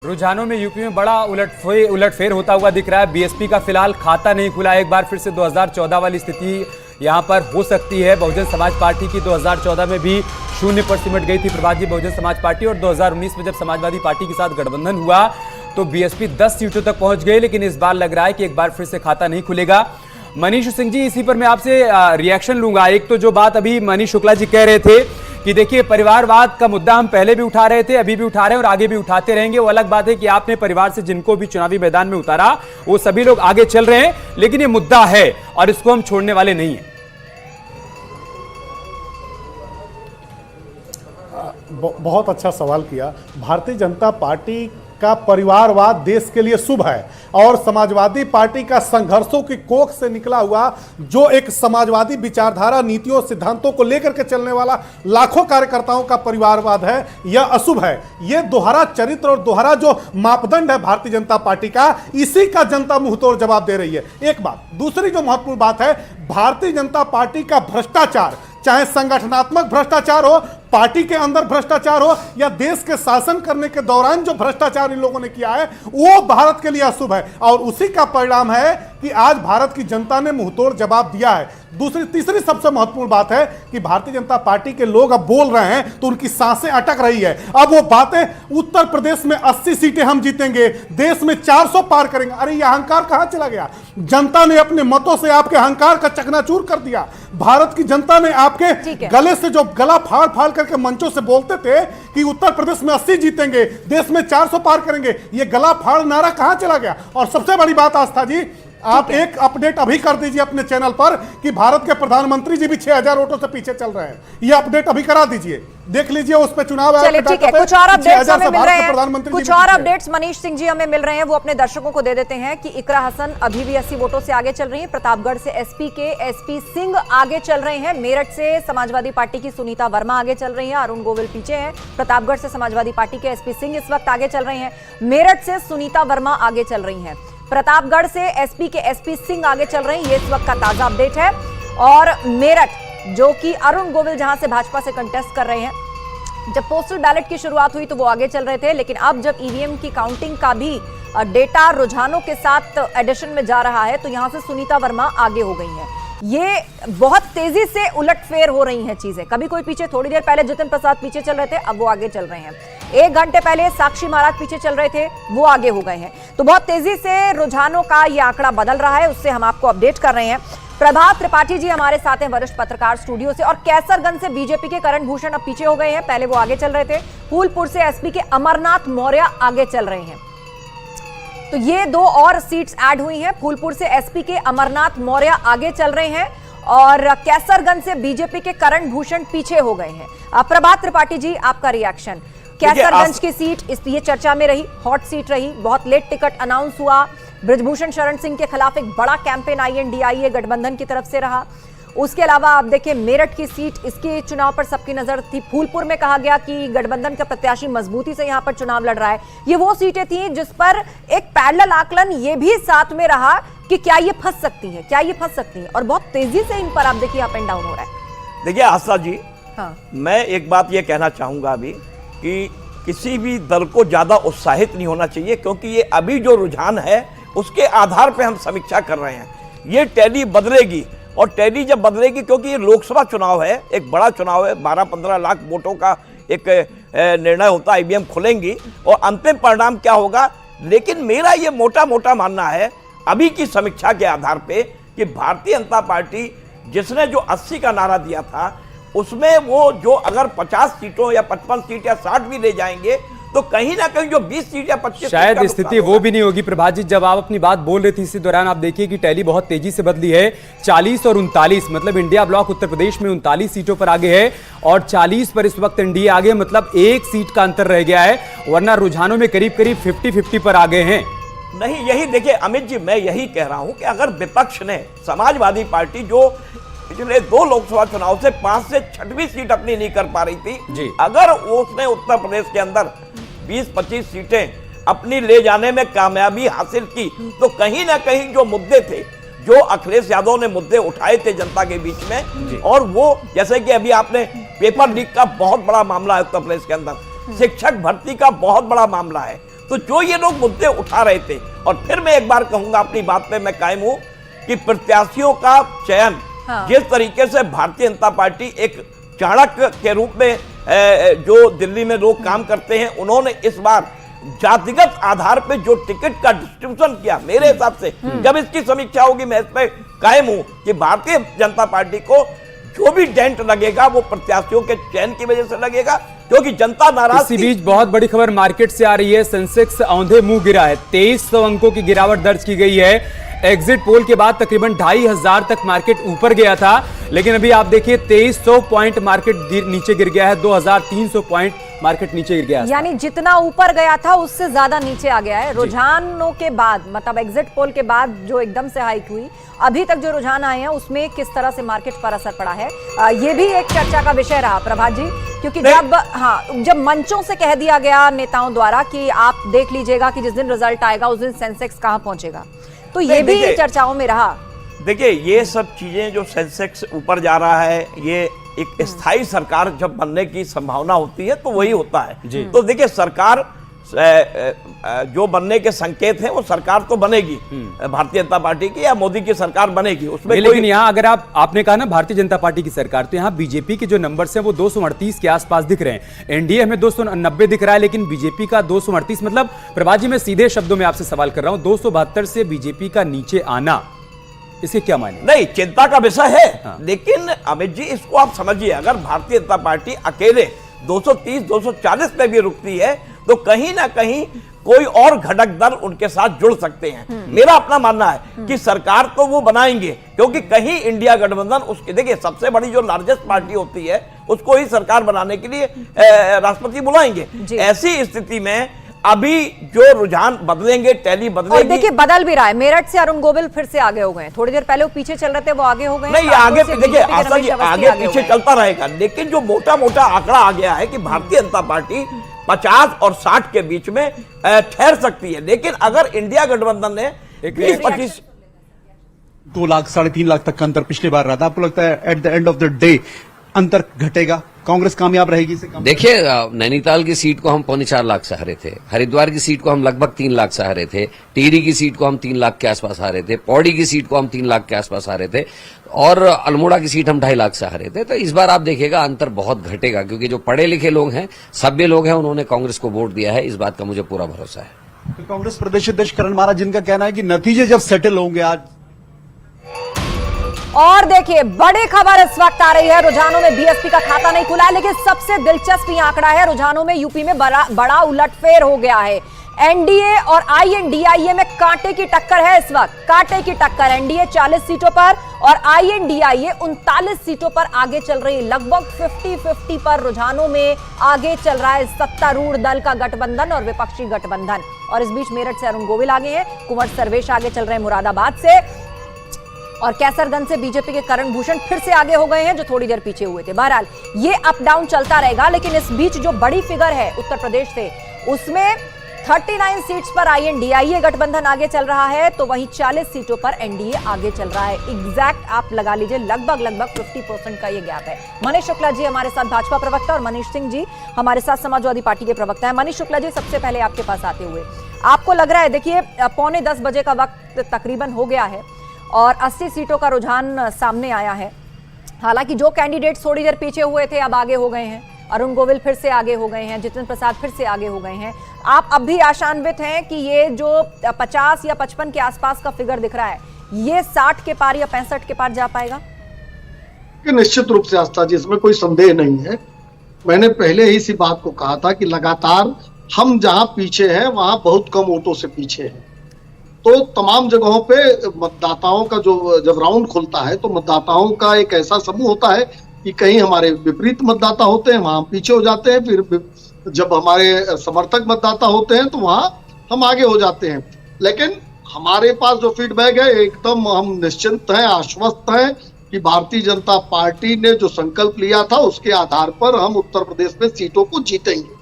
रुझानों में यूपी में बड़ा उलटफेर होता हुआ दिख रहा है। बीएसपी का फिलहाल खाता नहीं खुला। एक बार फिर से 2014 वाली स्थिति यहां पर हो सकती है। बहुजन समाज पार्टी की 2014 में भी शून्य पर सिमट गई थी प्रभात जी बहुजन समाज पार्टी, और 2019 में जब समाजवादी पार्टी के साथ गठबंधन हुआ तो बीएसपी 10 सीटों तक पहुंच गई। लेकिन इस बार लग रहा है कि एक बार फिर से खाता नहीं खुलेगा। मनीष सिंह जी, इसी पर मैं आपसे रिएक्शन लूंगा। एक तो जो बात अभी मनीष शुक्ला जी कह रहे थे कि देखिए परिवारवाद का मुद्दा हम पहले भी उठा रहे थे, अभी भी उठा रहे हैं और आगे भी उठाते रहेंगे। वो अलग बात है कि आपने परिवार से जिनको भी चुनावी मैदान में उतारा वो सभी लोग आगे चल रहे हैं, लेकिन ये मुद्दा है और इसको हम छोड़ने वाले नहीं हैं। बहुत अच्छा सवाल किया। भारतीय जनता पार्टी का परिवारवाद देश के लिए शुभ है और समाजवादी पार्टी का संघर्षों की कोख से निकला हुआ जो एक समाजवादी विचारधारा, नीतियों, सिद्धांतों को लेकर के चलने वाला लाखों कार्यकर्ताओं का परिवारवाद है, यह अशुभ है। यह दोहरा चरित्र और दोहरा जो मापदंड है भारतीय जनता पार्टी का, इसी का जनता मुंहतोड़ जवाब दे रही है। एक बात। दूसरी जो महत्वपूर्ण बात है, भारतीय जनता पार्टी का भ्रष्टाचार, चाहे संगठनात्मक भ्रष्टाचार हो, पार्टी के अंदर भ्रष्टाचार हो, या देश के शासन करने के दौरान जो भ्रष्टाचार इन लोगों ने किया है, वो भारत के लिए अशुभ है और उसी का परिणाम है कि आज भारत की जनता ने मुंहतोड़ जवाब दिया है। तीसरी सबसे महत्वपूर्ण बात है कि भारतीय जनता पार्टी के लोग अब बोल रहे हैं तो उनकी सांसें अटक रही है। अब वो बातें, उत्तर प्रदेश में 80 सीटें हम जीतेंगे, देश में 400 पार करेंगे, अरे ये अहंकार कहां चला गया? जनता ने अपने मतों से आपके अहंकार का चकनाचूर कर दिया। भारत की जनता ने आपके गले से जो गला फाड़ फाड़ करके मंचों से बोलते थे कि उत्तर प्रदेश में 80 जीतेंगे, देश में 400 पार करेंगे, ये गला फाड़ नारा कहां चला गया? और सबसे बड़ी बात आस्था जी, आप एक अपडेट अभी कर दीजिए अपने चैनल पर कि भारत के प्रधानमंत्री जी भी 6000 वोटों से पीछे चल रहे हैं। ये अपडेट अभी करा दीजिए, देख लीजिए उस पे चुनाव है। ठीक है, कुछ और अपडेट्स हमें मिल रहे हैं, कुछ और अपडेट्स मनीष सिंह जी हमें मिल रहे हैं, वो अपने दर्शकों को दे देते हैं कि इकरा हसन अभी भी 80 वोटों से आगे चल रही है। प्रतापगढ़ से एसपी सिंह आगे चल रहे हैं। मेरठ से समाजवादी पार्टी की सुनीता वर्मा आगे चल रही है, अरुण गोविल पीछे है। प्रतापगढ़ से समाजवादी पार्टी के एसपी सिंह इस वक्त आगे चल रहे हैं। मेरठ से सुनीता वर्मा आगे चल रही है। प्रतापगढ़ से एसपी सिंह आगे चल रहे हैं, ये इस वक्त का ताजा अपडेट है। और मेरठ, जो कि अरुण गोविल जहां से भाजपा से कंटेस्ट कर रहे हैं, जब पोस्टल बैलेट की शुरुआत हुई तो वो आगे चल रहे थे, लेकिन अब जब ईवीएम की काउंटिंग का भी डेटा रुझानों के साथ एडिशन में जा रहा है तो यहां से सुनीता वर्मा आगे हो गई हैं। ये बहुत तेजी से उलटफेर हो रही हैं चीजें। कभी कोई पीछे, थोड़ी देर पहले जितिन प्रसाद पीछे चल रहे थे, अब वो आगे चल रहे हैं। 1 घंटे पहले साक्षी महाराज पीछे चल रहे थे, वो आगे हो गए हैं। तो बहुत तेजी से रुझानों का ये आंकड़ा बदल रहा है, उससे हम आपको अपडेट कर रहे हैं। प्रभात त्रिपाठी जी हमारे साथ हैं, वरिष्ठ पत्रकार स्टूडियो से। और कैसरगंज से बीजेपी के करण भूषण अब पीछे हो गए हैं, पहले वो आगे चल रहे थे। फूलपुर से एसपी के अमरनाथ मौर्य आगे चल रहे हैं। तो ये 2 और सीट्स ऐड हुई हैं। फूलपुर से एसपी के अमरनाथ मौर्य आगे चल रहे हैं और कैसरगंज से बीजेपी के करण भूषण पीछे हो गए हैं। प्रभात त्रिपाठी जी, आपका रिएक्शन। कैसरगंज की सीट इस ये चर्चा में रही, हॉट सीट रही, बहुत लेट टिकट अनाउंस हुआ। बृजभूषण शरण सिंह के खिलाफ एक बड़ा कैंपेन INDIA गठबंधन की तरफ से रहा। उसके अलावा आप देखिए मेरठ की सीट, इसके चुनाव पर सबकी नजर थी। फूलपुर में कहा गया कि गठबंधन का प्रत्याशी मजबूती से यहां पर चुनाव लड़ रहा है। ये वो सीटें थी जिस पर एक पैरेलल आकलन ये भी साथ में रहा कि क्या ये फंस सकती है, क्या ये फंस सकती है, और बहुत तेजी से इन पर आप देखिए अप एंड डाउन हो रहा है। देखिए आस्था जी, हाँ, मैं एक बात ये कहना चाहूंगा अभी कि किसी भी दल को ज्यादा उत्साहित नहीं होना चाहिए, क्योंकि ये अभी जो रुझान है उसके आधार पर हम समीक्षा कर रहे हैं। ये टैली बदलेगी, और टैली जब बदलेगी, क्योंकि ये लोकसभा चुनाव है, एक बड़ा चुनाव है, 12-15 लाख वोटों का एक निर्णय होता है, ईवीएम खुलेंगी और अंतिम परिणाम क्या होगा। लेकिन मेरा ये मोटा मोटा मानना है अभी की समीक्षा के आधार पे कि भारतीय जनता पार्टी जिसने जो 80 का नारा दिया था, उसमें वो जो अगर 50 सीटों या 55 सीट या 60 भी ले जाएंगे तो कहीं ना कहीं जो 20 सीट या 25 शायद स्थिति वो भी नहीं होगी। प्रभात जी, जब आप अपनी बात बोल रहे थे इसी दौरान आप देखिए कि टैली बहुत तेजी से बदली है। 40 और 39, मतलब इंडिया ब्लॉक उत्तर प्रदेश में 39 सीटों पर आगे है और 40 पर इस वक्त एनडीए आगे, मतलब 1 सीट का अंतर रह गया है, वरना रुझानों में करीब करीब 50-50 पर आगे हैं। नहीं, यही देखिए अमित जी, मैं यही कह रहा हूं कि अगर विपक्ष ने, समाजवादी पार्टी जो पिछले 2 लोकसभा चुनाव से 5 से 6वीं सीट अपनी नहीं कर पा रही थी, अगर उसने उत्तर प्रदेश के अंदर 20-25 सीटें अपनी ले जाने में कामयाबी हासिल की, तो कहीं ना कहीं जो मुद्दे थे, जो अखिलेश यादव ने मुद्दे उठाए थे जनता के बीच में, और वो जैसे कि अभी आपने पेपर लीक का बहुत बड़ा मामला है उत्तर प्रदेश के अंदर, शिक्षक भर्ती का बहुत बड़ा मामला है, तो जो ये लोग मुद्दे उठा रहे थे, और फिर मैं एक बार कहूंगा, अपनी बात पे मैं कायम हूं कि प्रत्याशियों का चयन जिस तरीके से भारतीय जनता पार्टी एक चाणक्य के रूप में जो दिल्ली में लोग काम करते हैं, उन्होंने इस बार जातिगत आधार पे जो टिकट का डिस्ट्रीब्यूशन किया, मेरे हिसाब से जब इसकी समीक्षा होगी मैं इस पे कायम हूं कि भारतीय जनता पार्टी को जो भी डेंट लगेगा वो प्रत्याशियों के चयन की वजह से लगेगा, क्योंकि जनता नाराज इसी बीच बहुत बड़ी खबर मार्केट से आ रही है। सेंसेक्स औंधे मुंह गिरा है, 2300 अंकों की गिरावट दर्ज की गई है। एग्जिट पोल के बाद तकरीबन 2500 तक मार्केट ऊपर गया था, लेकिन अभी आप देखिए 2300 पॉइंट मार्केट नीचे गिर गया है, 2300 पॉइंट मार्केट नीचे गिर गया है। यानी जितना ऊपर गया था उससे ज्यादा नीचे आ गया है। रुझानों के बाद, मतलब एग्जिट पोल के बाद जो एकदम से हाइक हुई, अभी तक जो रुझान आए हैं उसमें किस तरह से मार्केट पर असर पड़ा है, ये भी एक चर्चा का विषय रहा प्रभात जी, क्योंकि जब मंचों से कह दिया गया नेताओं द्वारा कि आप देख लीजिएगा कि जिस दिन रिजल्ट आएगा उस दिन सेंसेक्स कहां पहुंचेगा, तो ये भी चर्चाओं में रहा। देखिए, ये सब चीजें जो सेंसेक्स ऊपर जा रहा है, ये एक स्थायी सरकार जब बनने की संभावना होती है तो वही होता है। तो देखिए, सरकार जो बनने के संकेत हैं वो सरकार तो बनेगी, भारतीय जनता पार्टी की या मोदी की सरकार बनेगी, उसमें लेकिन यहाँ अगर आपने कहा ना भारतीय जनता पार्टी की सरकार, तो यहाँ बीजेपी के जो नंबर्स हैं वो 238 के आसपास दिख रहे हैं। एनडीए हमें 290 दिख रहा है, लेकिन बीजेपी का 238, मतलब प्रभात जी मैं सीधे शब्दों में आपसे सवाल कर रहा हूं, 272 से बीजेपी का नीचे आना, इसके क्या माने? नहीं, चिंता का विषय है। हाँ। लेकिन अमित जी, इसको आप समझिए, अगर भारतीय जनता पार्टी अकेले 230-240 पे भी रुकती है तो कहीं ना कहीं कोई और घटक दल उनके साथ जुड़ सकते हैं। मेरा अपना मानना है कि सरकार तो वो बनाएंगे, क्योंकि कहीं इंडिया गठबंधन उसके, देखिए सबसे बड़ी जो लार्जेस्ट पार्टी होती है उसको ही सरकार बनाने के लिए राष्ट्रपति बुलाएंगे। ऐसी स्थिति में अभी जो रुझान बदलेंगे, टैली बदलेगी, और देखिए बदल भी रहा है। मेरठ से अरुण गोविल फिर से आगे हो गए, थोड़ी देर पहले वो पीछे चल रहे थे, वो आगे हो गए। नहीं, आगे देखिए आशा जी, आगे पीछे चलता रहेगा, लेकिन जो मोटा मोटा आंकड़ा आ गया है कि भारतीय जनता पार्टी 50 और 60 के बीच में ठहर सकती है। लेकिन अगर इंडिया गठबंधन ने 20-25 2 लाख 3.5 लाख तक का अंतर पिछली बार रहा था, आपको लगता है at the end of the day अंतर घटेगा, कांग्रेस कामयाब रहेगी इसे? देखिए, नैनीताल की सीट को हम 4.25 लाख से हारे थे, हरिद्वार की सीट को हम लगभग 3 लाख से हारे थे, टिहरी की सीट को हम 3 लाख के आसपास हारे थे, पौड़ी की सीट को हम 3 लाख के आसपास हारे थे, और अल्मोड़ा की सीट हम 2.5 लाख से हारे थे। तो इस बार आप देखिएगा अंतर बहुत घटेगा, क्योंकि जो पढ़े लिखे लोग हैं, सभ्य लोग हैं, उन्होंने कांग्रेस को वोट दिया है, इस बात का मुझे पूरा भरोसा है। तो कांग्रेस प्रदेश अध्यक्ष करण महाराज, जिनका कहना है कि नतीजे जब सेटल होंगे आज। और देखिए, बड़ी खबर इस वक्त आ रही है, रुझानों में बीएसपी का खाता नहीं खुला है, लेकिन सबसे दिलचस्प ये आंकड़ा है, रुझानों में यूपी में बड़ा उलटफेर हो गया है। एनडीए और आईएनडीआईए में कांटे की टक्कर है इस वक्त, कांटे की टक्कर। एनडीए 40 सीटों पर और आईएनडीआईए 39 सीटों पर आगे चल रही, लगभग 50-50 पर रुझानों में आगे चल रहा है सत्तारूढ़ दल का गठबंधन और विपक्षी गठबंधन। और इस बीच मेरठ से अरुण गोविल आगे हैं, कुंवर सर्वेश आगे चल रहे हैं मुरादाबाद से, और कैसरगंज से बीजेपी के करण भूषण फिर से आगे हो गए हैं, जो थोड़ी देर पीछे हुए थे। बहरहाल ये अप डाउन चलता रहेगा, लेकिन इस बीच जो बड़ी फिगर है उत्तर प्रदेश से, उसमें 39 सीट्स पर आईएनडीआईए गठबंधन आगे चल रहा है, तो वहीं 40 सीटों पर एनडीए आगे चल रहा है। एग्जैक्ट आप लगा लीजिए, लगभग 50% का ये गैप है। मनीष शुक्ला जी हमारे साथ भाजपा प्रवक्ता, और मनीष सिंह जी हमारे साथ समाजवादी पार्टी के प्रवक्ता है। मनीष शुक्ला जी, सबसे पहले आपके पास आते हुए, आपको लग रहा है, देखिए 9:45 बजे का वक्त तकरीबन हो गया है और 80 सीटों का रुझान सामने आया है। हालांकि जो कैंडिडेट थोड़ी देर पीछे हुए थे अब आगे हो गए हैं, अरुण गोविल फिर से आगे हो गए हैं, जितेंद्र प्रसाद फिर से आगे हो गए हैं। आप अब भी आशान्वित हैं कि ये जो 50 या 55 के आसपास का फिगर दिख रहा है, ये 60 के पार या 65 के पार जा पाएगा? निश्चित रूप से आस्था जी, इसमें कोई संदेह नहीं है। मैंने पहले ही इसी बात को कहा था कि लगातार हम जहां पीछे हैं वहां बहुत कम वोटों से पीछे हैं। तो तमाम जगहों पे मतदाताओं का जो जब राउंड खुलता है तो मतदाताओं का एक ऐसा समूह होता है कि कहीं हमारे विपरीत मतदाता होते हैं, वहां पीछे हो जाते हैं, फिर जब हमारे समर्थक मतदाता होते हैं तो वहां हम आगे हो जाते हैं। लेकिन हमारे पास जो फीडबैक है, एकदम हम निश्चिंत हैं, आश्वस्त हैं कि भारतीय जनता पार्टी ने जो संकल्प लिया था उसके आधार पर हम उत्तर प्रदेश में सीटों को जीतेंगे।